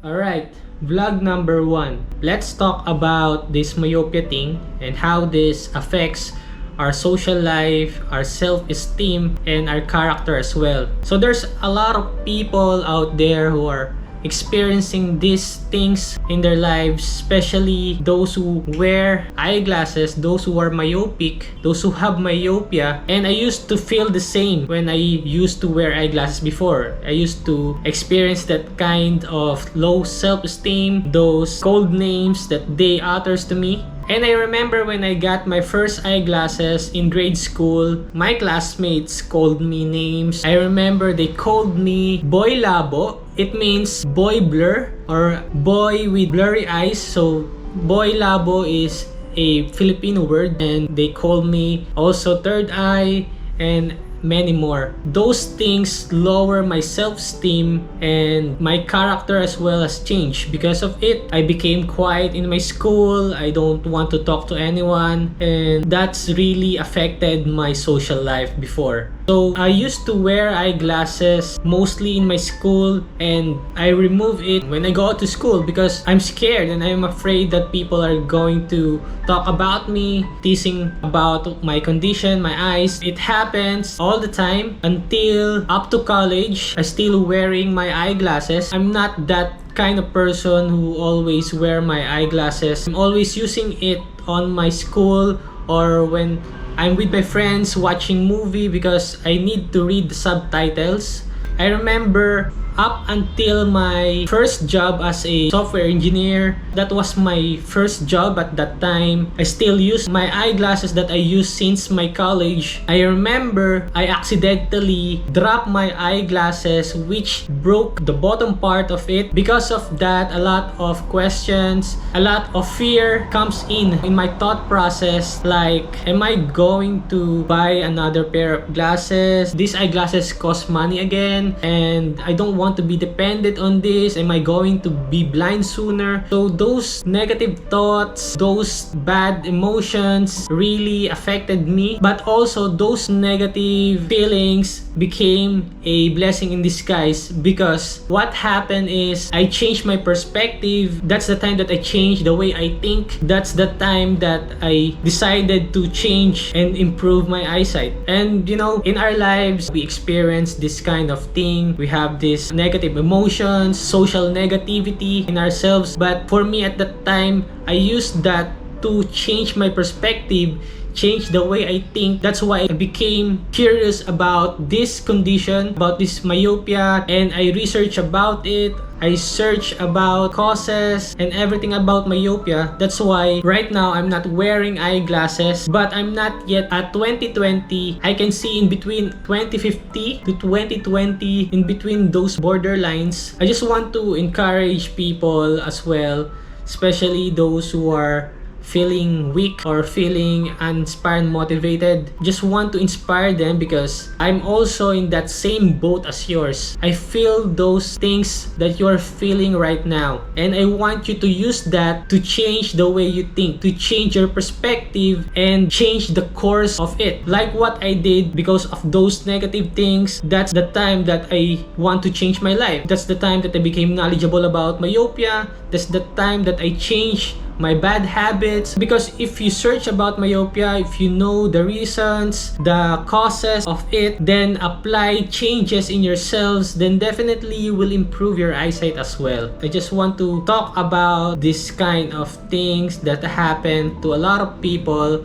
Alright, vlog number 1. Let's talk about this myopia thing and how this affects our social life, our self-esteem, and our character as well. So there's a lot of people out there who are experiencing these things in their lives, especially those who wear eyeglasses, those who are myopic, those who have myopia. And I used to feel the same when I used to wear eyeglasses before. I used to experience that kind of low self-esteem, those cold names that they utters to me. And I remember when I got my first eyeglasses in grade school, my classmates called me names. I remember they called me Boy Labo. It means boy blur or boy with blurry eyes. So Boy Labo is a Filipino word, and they call me also third eye and many more. Those things lower my self-esteem, and my character as well has changed because of it. I became quiet in my school. I don't want to talk to anyone, and that's really affected my social life before. So I used to wear eyeglasses mostly in my school, and I remove it when I go to school because I'm scared and I'm afraid that people are going to talk about me, teasing about my condition, my eyes. It happens all the time until up to college. I still wearing my eyeglasses. I'm not that kind of person who always wear my eyeglasses. I'm always using it on my school or when I'm with my friends watching movie because I need to read the subtitles. I remember up until my first job as a software engineer, that was my first job at that time. I still use my eyeglasses that I used since my college. I remember I accidentally dropped my eyeglasses, which broke the bottom part of it. Because of that, a lot of questions, a lot of fear comes in my thought process, like, am I going to buy another pair of glasses? These eyeglasses cost money again, and I don't want to be dependent on this. Am I going to be blind sooner? So those negative thoughts, those bad emotions really affected me, but also those negative feelings became a blessing in disguise, because what happened is I changed my perspective. That's the time that I changed the way I think. That's the time that I decided to change and improve my eyesight. And you know, in our lives we experience this kind of thing. We have this negative emotions, social negativity in ourselves. But for me at that time, I used that to change my perspective, change the way I think. That's why I became curious about this condition, about this myopia, and I researched about it. I search about causes and everything about myopia. That's why right now I'm not wearing eyeglasses, but I'm not yet at 2020. I can see in between 2050 to 2020, in between those borderlines. I just want to encourage people as well, especially those who are feeling weak or feeling uninspired, motivated. Just want to inspire them because I'm also in that same boat as yours. I feel those things that you are feeling right now, and I want you to use that to change the way you think, to change your perspective and change the course of it. Like what I did because of those negative things, that's the time that I want to change my life. That's the time that I became knowledgeable about myopia. That's the time that I changed my bad habits. Because if you search about myopia, if you know the reasons, the causes of it, then apply changes in yourselves, then definitely you will improve your eyesight as well. I just want to talk about this kind of things that happen to a lot of people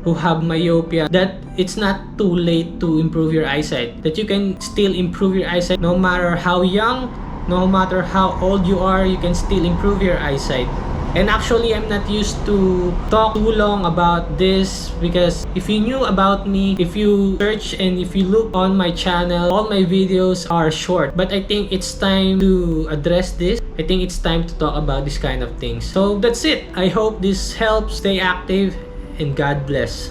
who have myopia, that it's not too late to improve your eyesight, that you can still improve your eyesight no matter how young, no matter how old you are, you can still improve your eyesight. And actually, I'm not used to talk too long about this, because if you knew about me, if you search and if you look on my channel, all my videos are short. But I think it's time to address this. I think it's time to talk about this kind of things. So that's it. I hope this helps. Stay active and God bless.